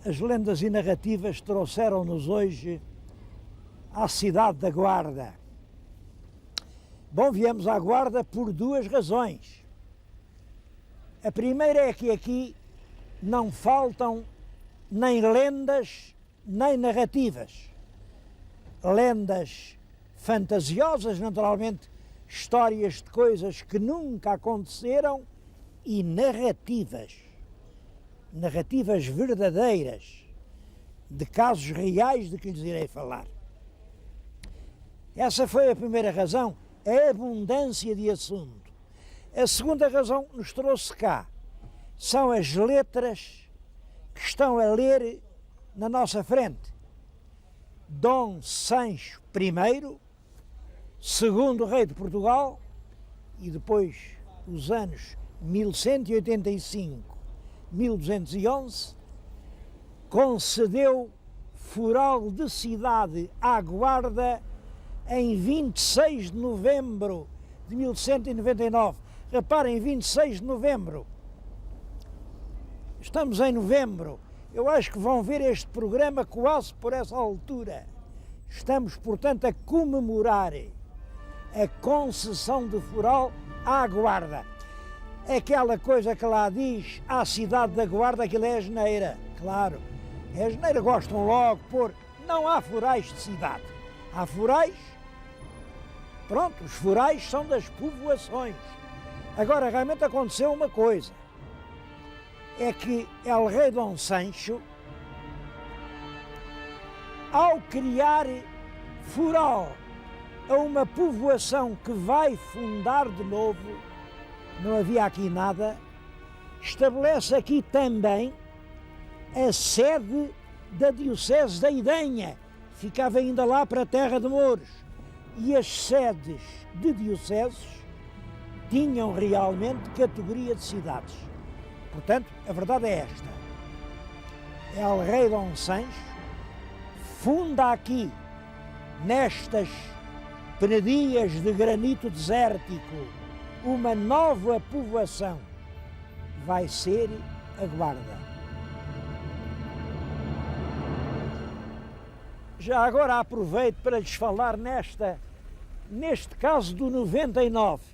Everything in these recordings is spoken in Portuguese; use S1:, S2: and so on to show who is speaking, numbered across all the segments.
S1: As lendas e narrativas trouxeram-nos hoje à cidade da Guarda. Bom, viemos à Guarda por duas razões. A primeira é que aqui não faltam nem lendas nem narrativas. Lendas fantasiosas, naturalmente, histórias de coisas que nunca aconteceram, e narrativas. Narrativas verdadeiras, de casos reais de que lhes irei falar. Essa foi a primeira razão, a abundância de assunto. A segunda razão que nos trouxe cá são as letras que estão a ler na nossa frente. Dom Sancho I, segundo rei de Portugal, e depois os anos 1185, 1211, concedeu foral de cidade à Guarda em 26 de novembro de 1199. Reparem, 26 de novembro. Estamos em novembro. Eu acho que vão ver este programa quase por essa altura. Estamos, portanto, a comemorar a concessão de foral à Guarda. Aquela coisa que lá diz, à cidade da Guarda, aquilo é asneira. Claro, é asneira, gostam logo de pôr. Não há forais de cidade. Há forais, pronto, os forais são das povoações. Agora, realmente aconteceu uma coisa. É que el rei Dom Sancho, ao criar foral a uma povoação que vai fundar de novo, não havia aqui nada, estabelece aqui também a sede da Diocese da Idenha, ficava ainda lá para a terra de Mouros, e as sedes de dioceses tinham realmente categoria de cidades. Portanto, a verdade é esta. El rei Dom Sancho funda aqui, nestas penedias de granito desértico, uma nova povoação. Vai ser a Guarda. Já agora aproveito para lhes falar neste caso do 99.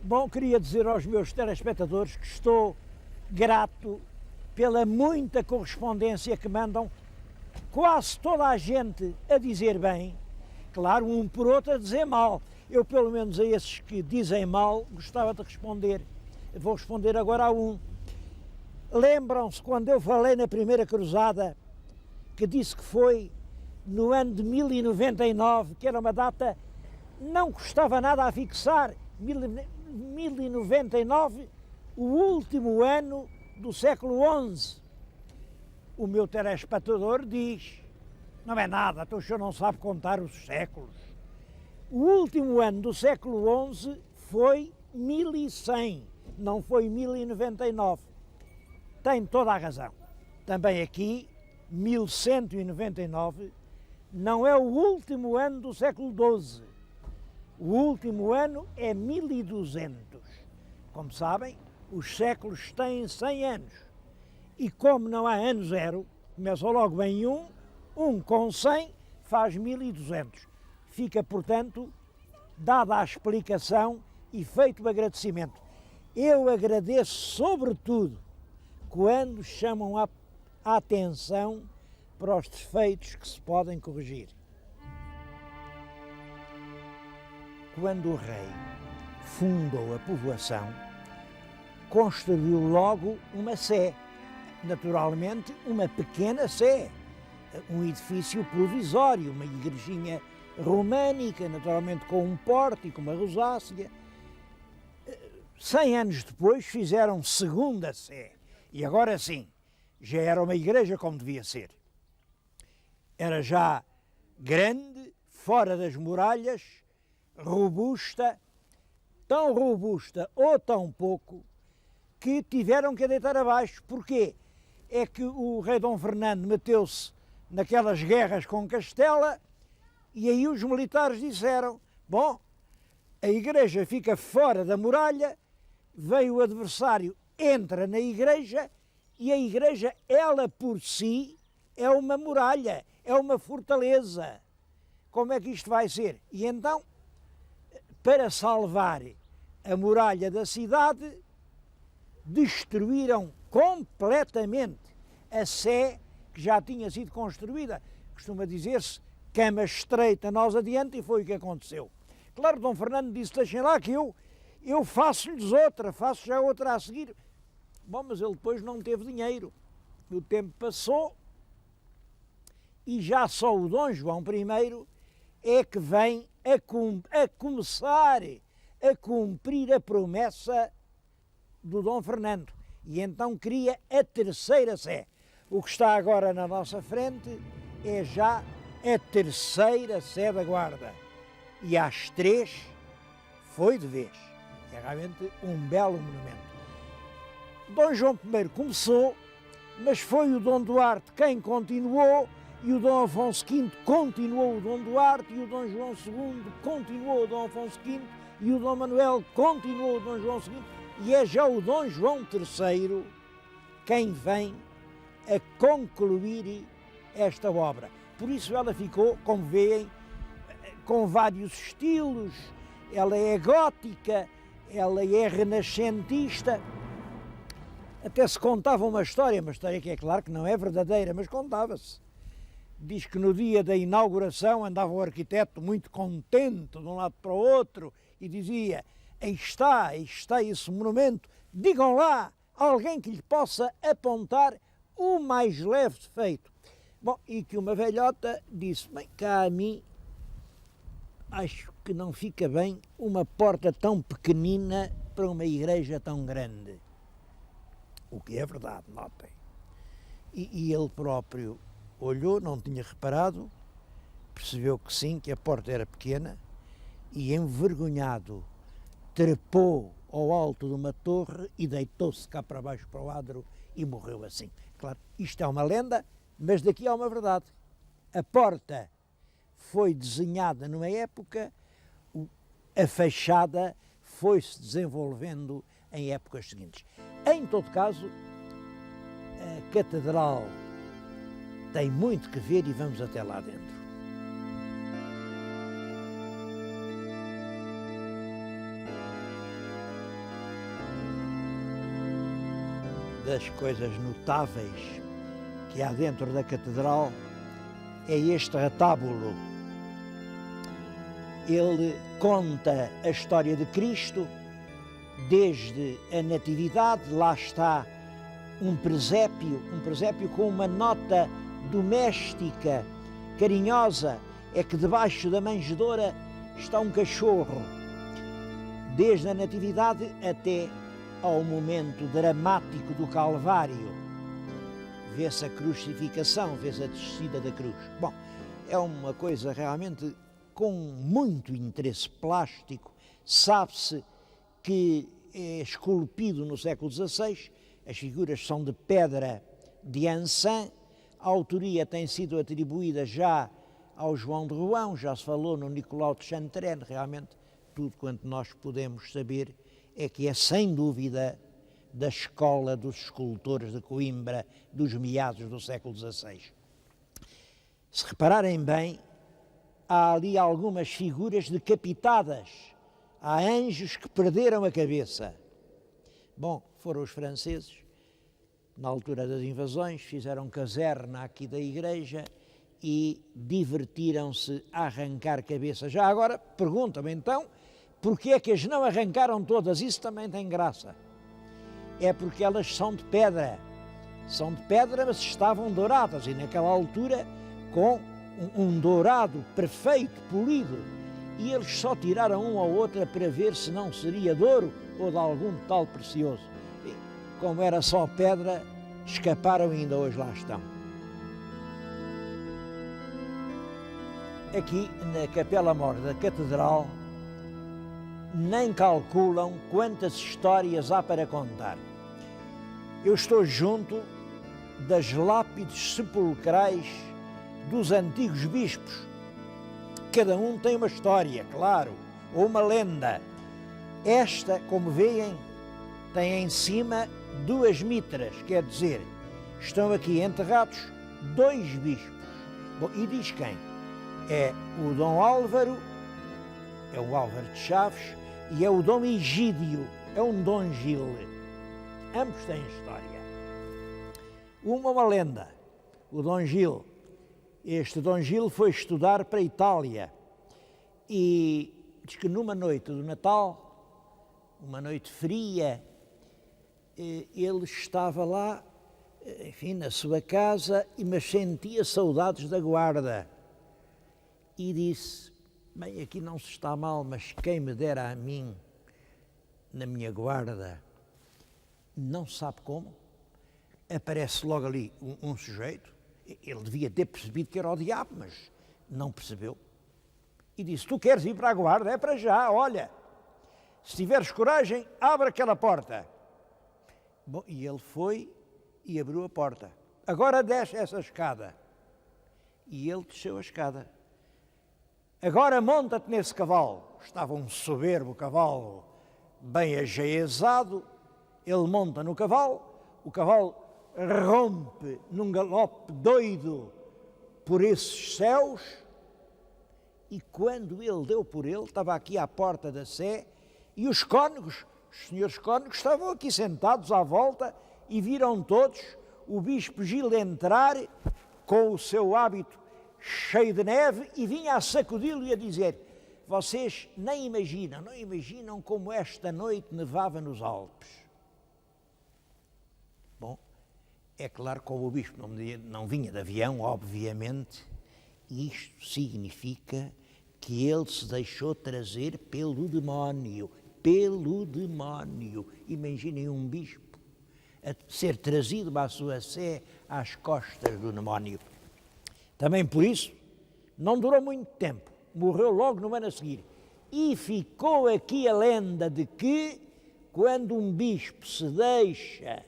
S1: Bom, queria dizer aos meus telespectadores que estou grato pela muita correspondência que mandam, quase toda a gente a dizer bem, claro, um por outro a dizer mal. Eu, pelo menos a esses que dizem mal, gostava de responder. Vou responder agora a um. Lembram-se quando eu falei na primeira cruzada, que disse que foi no ano de 1099, que era uma data, não custava nada a fixar, 1099, o último ano do século XI. O meu telespectador diz, não é nada, então o senhor não sabe contar os séculos. O último ano do século XI foi 1100, não foi 1099. Tem toda a razão. Também aqui, 1199, não é o último ano do século XII. O último ano é 1200. Como sabem, os séculos têm 100 anos. E como não há ano zero, começa logo em um com 100 faz 1200. Fica, portanto, dada a explicação e feito o agradecimento. Eu agradeço, sobretudo, quando chamam a atenção para os defeitos que se podem corrigir. Quando o rei fundou a povoação, construiu logo uma sé, naturalmente uma pequena sé, um edifício provisório, uma igrejinha românica, naturalmente com um pórtico, uma rosácea. 100 anos depois fizeram segunda sé, e agora sim, já era uma igreja como devia ser. Era já grande, fora das muralhas, robusta, tão robusta ou tão pouco, que tiveram que a deitar abaixo. Porquê? É que o rei Dom Fernando meteu-se naquelas guerras com Castela e aí os militares disseram, bom, a igreja fica fora da muralha, veio o adversário, entra na igreja E a igreja, ela por si, é uma muralha, é uma fortaleza. Como é que isto vai ser? E então, para salvar a muralha da cidade, destruíram completamente a sé que já tinha sido construída. Costuma dizer-se, cama estreita nós adiante, e foi o que aconteceu. Claro, Dom Fernando disse, deixem lá que eu faço-lhes outra, faço já outra a seguir. Bom, mas ele depois não teve dinheiro. O tempo passou e já só o Dom João I é que vem a começar a cumprir a promessa do Dom Fernando. E então cria a terceira sé. O que está agora na nossa frente é já a terceira sé da Guarda. E às 3 foi de vez. É realmente um belo monumento. Dom João I começou, mas foi o Dom Duarte quem continuou, e o Dom Afonso V continuou o Dom Duarte, e o Dom João II continuou o Dom Afonso V, e o Dom Manuel continuou o Dom João II, e é já o Dom João III quem vem a concluir esta obra. Por isso ela ficou, como veem, com vários estilos. Ela é gótica, ela é renascentista. Até se contava uma história que é claro que não é verdadeira, mas contava-se. Diz que no dia da inauguração andava o arquiteto muito contente de um lado para o outro e dizia: aí está esse monumento, digam lá alguém que lhe possa apontar o mais leve defeito. Bom, e que uma velhota disse: bem, cá a mim, acho que não fica bem uma porta tão pequenina para uma igreja tão grande. O que é verdade, notem. E ele próprio olhou, não tinha reparado, percebeu que sim, que a porta era pequena, e envergonhado trepou ao alto de uma torre e deitou-se cá para baixo para o adro e morreu assim. Claro, isto é uma lenda, mas daqui há uma verdade. A porta foi desenhada numa época, a fachada foi-se desenvolvendo em épocas seguintes. Em todo caso, a catedral tem muito que ver e vamos até lá dentro. Das coisas notáveis que há dentro da catedral é este retábulo. Ele conta a história de Cristo, desde a Natividade. Lá está um presépio com uma nota doméstica, carinhosa, é que debaixo da manjedoura está um cachorro. Desde a Natividade até ao momento dramático do Calvário. Vê-se a crucificação, vê-se a descida da cruz. Bom, é uma coisa realmente com muito interesse plástico. Sabe-se que é esculpido no século XVI, as figuras são de pedra de Ançã, a autoria tem sido atribuída já ao João de Roão, já se falou no Nicolau de Chantrenne. Realmente tudo quanto nós podemos saber é que é sem dúvida da escola dos escultores de Coimbra dos meados do século XVI. Se repararem bem, há ali algumas figuras decapitadas, há anjos que perderam a cabeça. Bom, foram os franceses, na altura das invasões, fizeram caserna aqui da igreja e divertiram-se a arrancar cabeças. Já agora, perguntam-me então, porquê é que as não arrancaram todas? Isso também tem graça. É porque elas são de pedra, mas estavam douradas, e naquela altura com um dourado perfeito, polido, e eles só tiraram uma ou outra para ver se não seria de ouro ou de algum metal precioso. E, como era só pedra, escaparam e ainda hoje lá estão. Aqui na Capela Mor da Catedral nem calculam quantas histórias há para contar. Eu estou junto das lápides sepulcrais dos antigos bispos. Cada um tem uma história, claro, ou uma lenda. Esta, como veem, tem em cima duas mitras, quer dizer, estão aqui enterrados 2 bispos. Bom, e diz quem? É o Dom Álvaro, é o Álvaro de Chaves, e é o Dom Egídio, é um Dom Gil. Ambos têm história. Uma lenda, o Dom Gil. Este Dom Gil foi estudar para a Itália e diz que numa noite do Natal, uma noite fria, ele estava lá, enfim, na sua casa, mas sentia saudades da guarda. E disse, bem, aqui não se está mal, mas quem me dera a mim, na minha guarda, não sabe como, aparece logo ali um sujeito, ele devia ter percebido que era o diabo, mas não percebeu. E disse, tu queres ir para a guarda? É para já, olha, se tiveres coragem, abre aquela porta. Bom, e ele foi e abriu a porta. Agora desce essa escada. E ele desceu a escada. Agora monta-te nesse cavalo. Estava um soberbo cavalo, bem ajaezado. Ele monta no cavalo, o cavalo rompe num galope doido por esses céus, e quando ele deu por ele, estava aqui à porta da Sé, e os cônegos, os senhores cônegos, estavam aqui sentados à volta e viram todos o bispo Gil entrar com o seu hábito cheio de neve e vinha a sacudi-lo e a dizer, vocês nem imaginam, não imaginam como esta noite nevava nos Alpes. Bom, é claro que como o bispo não vinha de avião, obviamente, isto significa que ele se deixou trazer pelo demónio. Pelo demónio. Imaginem um bispo a ser trazido à sua sé às costas do demónio. Também por isso, não durou muito tempo. Morreu logo no ano a seguir. E ficou aqui a lenda de que, quando um bispo se deixa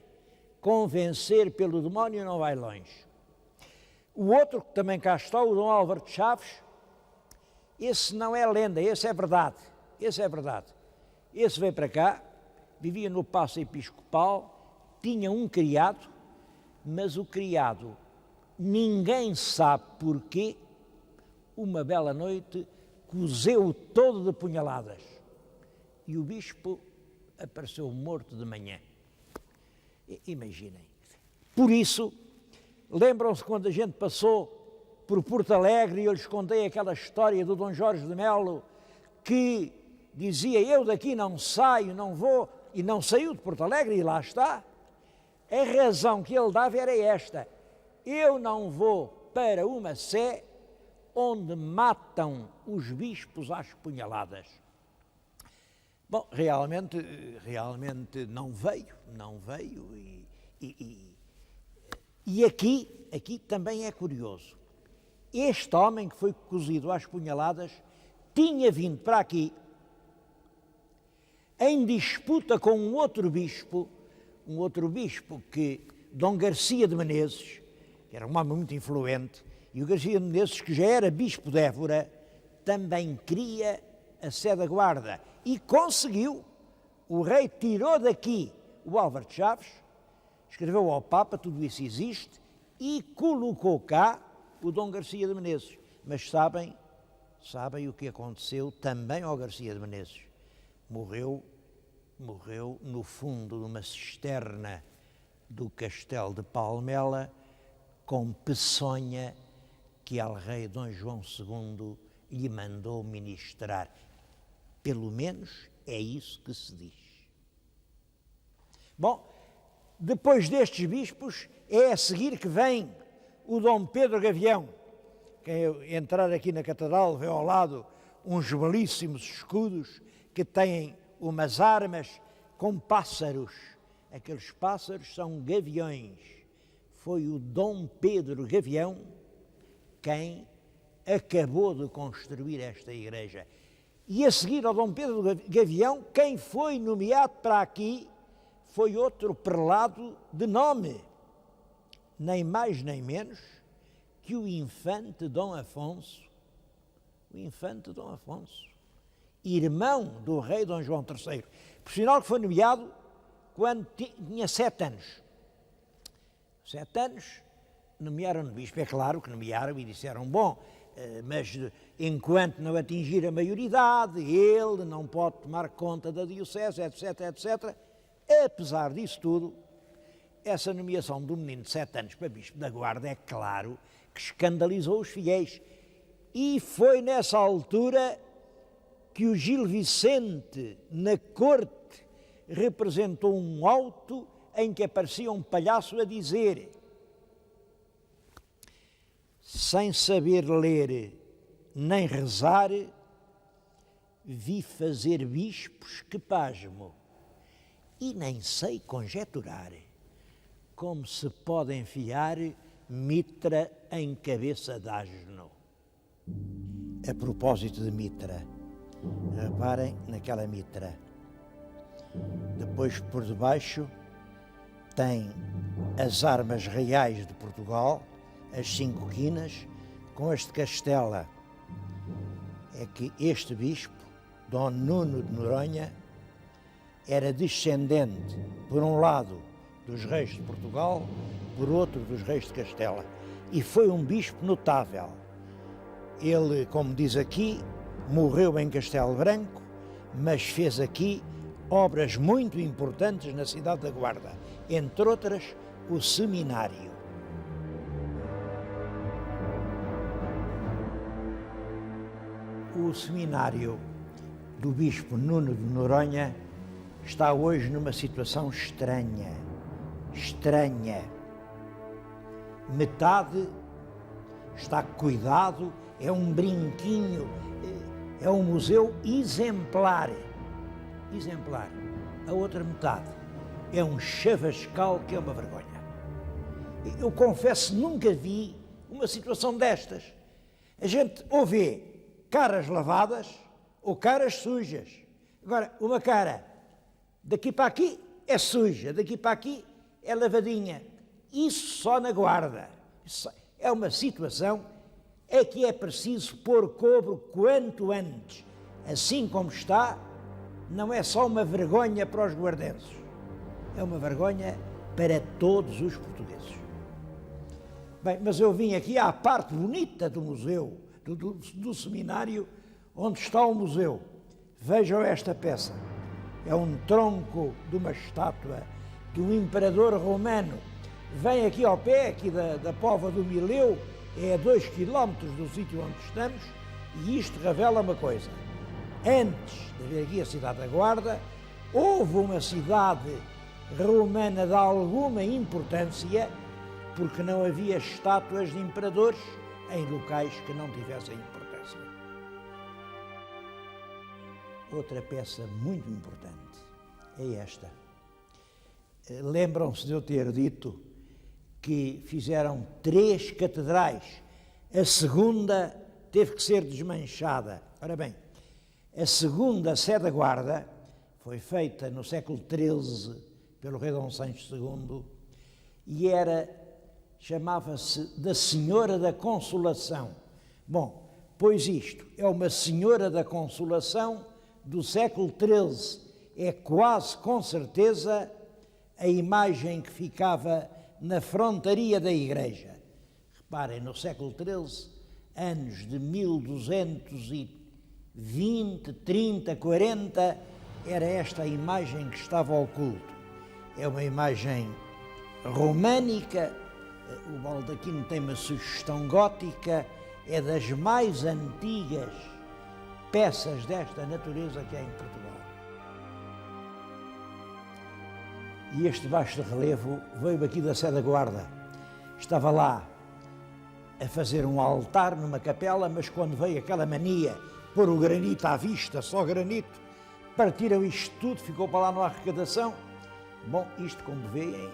S1: convencer pelo demónio, não vai longe. O outro, que também cá está, o Dom Álvaro de Chaves, esse não é lenda, esse é verdade. Esse é verdade. Esse veio para cá, vivia no Paço Episcopal, tinha um criado, mas o criado, ninguém sabe porquê, uma bela noite, cozeu todo de punhaladas. E o bispo apareceu morto de manhã. Imaginem. Por isso, lembram-se quando a gente passou por Porto Alegre e eu lhes contei aquela história do Dom Jorge de Melo que dizia, eu daqui não saio, não vou, e não saiu de Porto Alegre e lá está. A razão que ele dava era esta, eu não vou para uma sé onde matam os bispos às punhaladas. Bom, realmente não veio e aqui também é curioso. Este homem que foi cozido às punhaladas tinha vindo para aqui em disputa com um outro bispo que, Dom Garcia de Menezes, que era um homem muito influente, e o Garcia de Menezes, que já era bispo de Évora, também queria a sé da guarda e conseguiu. O rei tirou daqui o Álvaro de Chaves, escreveu ao Papa, tudo isso existe, e colocou cá o Dom Garcia de Menezes. Mas sabem o que aconteceu também ao Garcia de Menezes? Morreu no fundo de uma cisterna do Castelo de Palmela, com peçonha que el rei Dom João II lhe mandou ministrar. Pelo menos é isso que se diz. Bom, depois destes bispos, é a seguir que vem o Dom Pedro Gavião. Quem entrar aqui na catedral vê ao lado uns belíssimos escudos que têm umas armas com pássaros. Aqueles pássaros são gaviões. Foi o Dom Pedro Gavião quem acabou de construir esta igreja. E a seguir ao Dom Pedro Gavião, quem foi nomeado para aqui foi outro prelado de nome, nem mais nem menos que o infante Dom Afonso, irmão do rei Dom João III. Por sinal que foi nomeado quando tinha 7 anos. 7 anos, nomearam-no bispo. É claro que nomearam e disseram, bom, mas enquanto não atingir a maioridade, ele não pode tomar conta da diocese, etc, etc. Apesar disso tudo, essa nomeação do menino de 7 anos para bispo da Guarda, é claro que escandalizou os fiéis. E foi nessa altura que o Gil Vicente, na corte, representou um auto em que aparecia um palhaço a dizer: sem saber ler nem rezar, vi fazer bispos que pasmo, e nem sei conjeturar como se pode enfiar mitra em cabeça de asno. A propósito de mitra, reparem naquela mitra. Depois, por debaixo, tem as armas reais de Portugal, as 5 quinas, com as de Castela. É que este bispo, Dom Nuno de Noronha, era descendente, por um lado, dos reis de Portugal, por outro, dos reis de Castela. E foi um bispo notável. Ele, como diz aqui, morreu em Castelo Branco, mas fez aqui obras muito importantes na cidade da Guarda, entre outras, o seminário. O seminário do bispo Nuno de Noronha está hoje numa situação estranha. Metade está cuidado, é um brinquinho, é um museu exemplar. A outra metade é um chavascal que é uma vergonha. Eu confesso, nunca vi uma situação destas. A gente ou vê caras lavadas ou caras sujas. Agora, uma cara daqui para aqui é suja, daqui para aqui é lavadinha. Isso só na Guarda. Isso é uma situação é que é preciso pôr cobro quanto antes. Assim como está, não é só uma vergonha para os guardenses, é uma vergonha para todos os portugueses. Bem, mas eu vim aqui à parte bonita do museu, do seminário, onde está o museu. Vejam esta peça. É um tronco de uma estátua de um imperador romano. Vem aqui ao pé, aqui da Póvoa do Mileu, é a 2 quilómetros do sítio onde estamos, e isto revela uma coisa. Antes de haver aqui a cidade da Guarda, houve uma cidade romana de alguma importância, porque não havia estátuas de imperadores em locais que não tivessem importância. Outra peça muito importante é esta. Lembram-se de eu ter dito que fizeram 3 catedrais. A segunda teve que ser desmanchada. Ora bem, a segunda Sé da Guarda foi feita no século XIII pelo rei Dom Sancho II e chamava-se da Senhora da Consolação. Bom, pois isto é uma Senhora da Consolação do século XIII. É quase com certeza a imagem que ficava na frontaria da igreja. Reparem, no século XIII, anos de 1220, 30, 40, era esta a imagem que estava ao culto. É uma imagem românica, o baldaquino tem uma sugestão gótica, é das mais antigas peças desta natureza que há em Portugal. E este baixo de relevo veio aqui da Sé da Guarda. Estava lá a fazer um altar numa capela, mas quando veio aquela mania pôr o granito à vista, só granito, partiram isto tudo, ficou para lá na arrecadação. Bom, isto, como veem,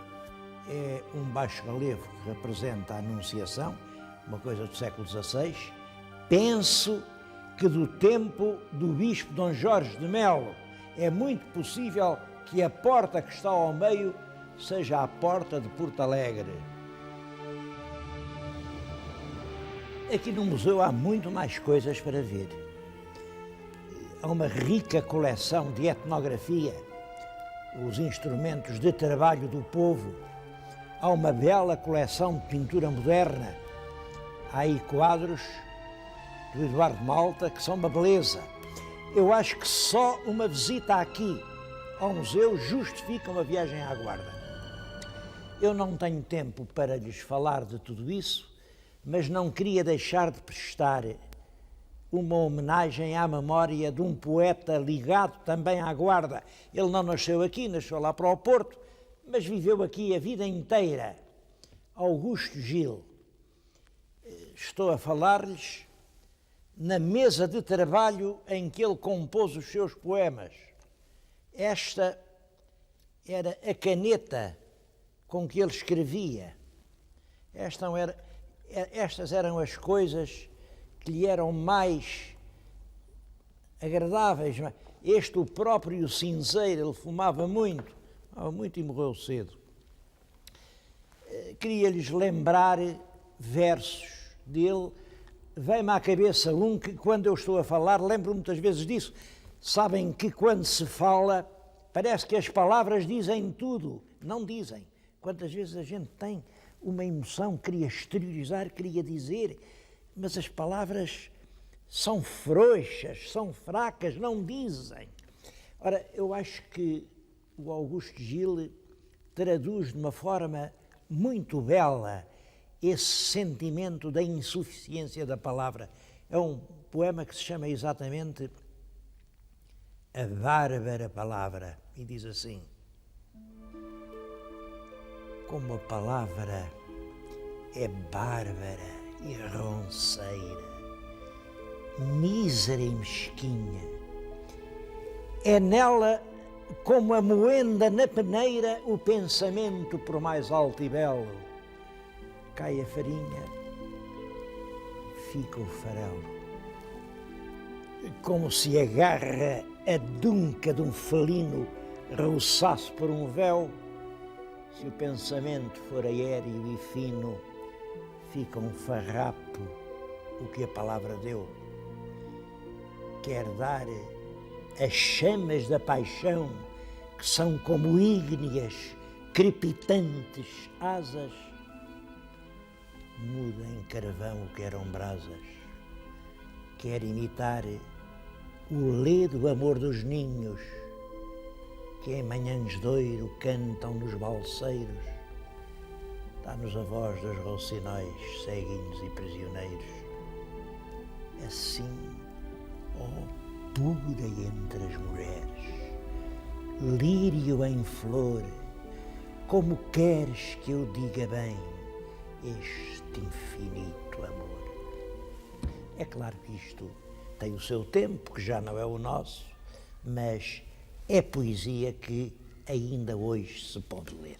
S1: é um baixo relevo que representa a Anunciação, uma coisa do século XVI. Penso que do tempo do bispo Dom Jorge de Melo. É muito possível que a porta que está ao meio seja a porta de Porto Alegre. Aqui no museu há muito mais coisas para ver. Há uma rica coleção de etnografia. os instrumentos de trabalho do povo. Há uma bela coleção de pintura moderna. Há aí quadros do Eduardo Malta que são uma beleza. Eu acho que só uma visita aqui ao museu justifica uma viagem à Guarda. Eu não tenho tempo para lhes falar de tudo isso, mas não queria deixar de prestar uma homenagem à memória de um poeta ligado também à Guarda. Ele não nasceu aqui, nasceu lá para o Porto, mas viveu aqui a vida inteira. Augusto Gil. Estou a falar-lhes na mesa de trabalho em que ele compôs os seus poemas. Esta era a caneta com que ele escrevia. Estas eram as coisas que lhe eram mais agradáveis. O próprio cinzeiro, ele fumava muito e morreu cedo. Queria-lhes lembrar versos dele. Vem-me à cabeça um que, quando eu estou a falar, lembro muitas vezes disso. Sabem que quando se fala, parece que as palavras dizem tudo. Não dizem. Quantas vezes a gente tem uma emoção, queria exteriorizar, queria dizer, mas as palavras são frouxas, são fracas, não dizem. Ora, eu acho que o Augusto Gil traduz de uma forma muito bela esse sentimento da insuficiência da palavra. É um poema que se chama exatamente A Bárbara Palavra, e diz assim: como a palavra é bárbara e ronceira, mísera e mesquinha, é nela como a moenda na peneira o pensamento por mais alto e belo. Cai a farinha, fica o farelo. Como se agarra a dunca de um felino roçasse por um véu, se o pensamento for aéreo e fino, fica um farrapo o que a palavra deu. Quer dar as chamas da paixão, que são como ígneas, crepitantes asas, muda em carvão o que eram brasas. Quer imitar o ledo amor dos ninhos, que em manhãs de ouro cantam nos balseiros, dá-nos a voz dos rocinóis, ceguinhos e prisioneiros. Assim, ó pura entre as mulheres, lírio em flor, como queres que eu diga bem este infinito amor? É claro que isto tem o seu tempo, que já não é o nosso, mas é poesia que ainda hoje se pode ler.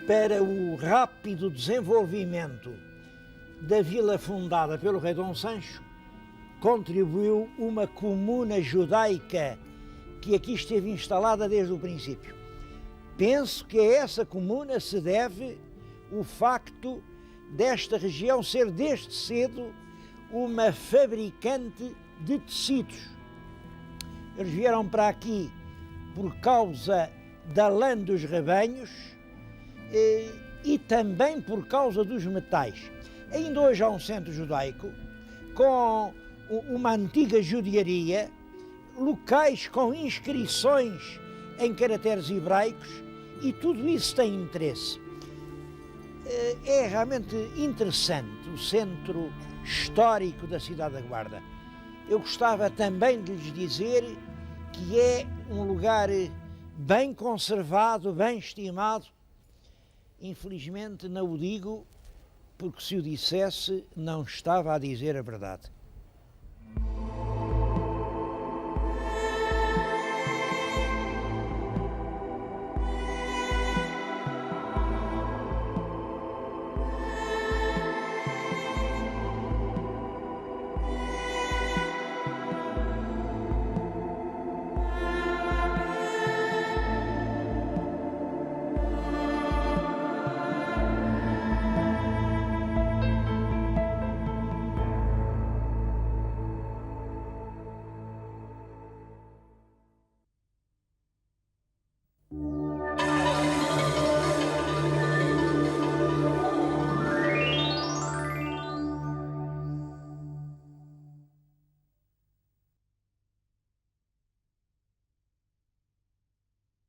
S1: Para o rápido desenvolvimento da vila fundada pelo rei Dom Sancho, contribuiu uma comuna judaica que aqui esteve instalada desde o princípio. Penso que a essa comuna se deve o facto desta região ser desde cedo uma fabricante de tecidos. Eles vieram para aqui por causa da lã dos rebanhos e também por causa dos metais. Ainda hoje há um centro judaico com uma antiga judiaria, locais com inscrições em caracteres hebraicos, e tudo isso tem interesse. É realmente interessante o centro histórico da cidade da Guarda. Eu gostava também de lhes dizer que é um lugar bem conservado, bem estimado. Infelizmente não o digo, porque se o dissesse não estava a dizer a verdade.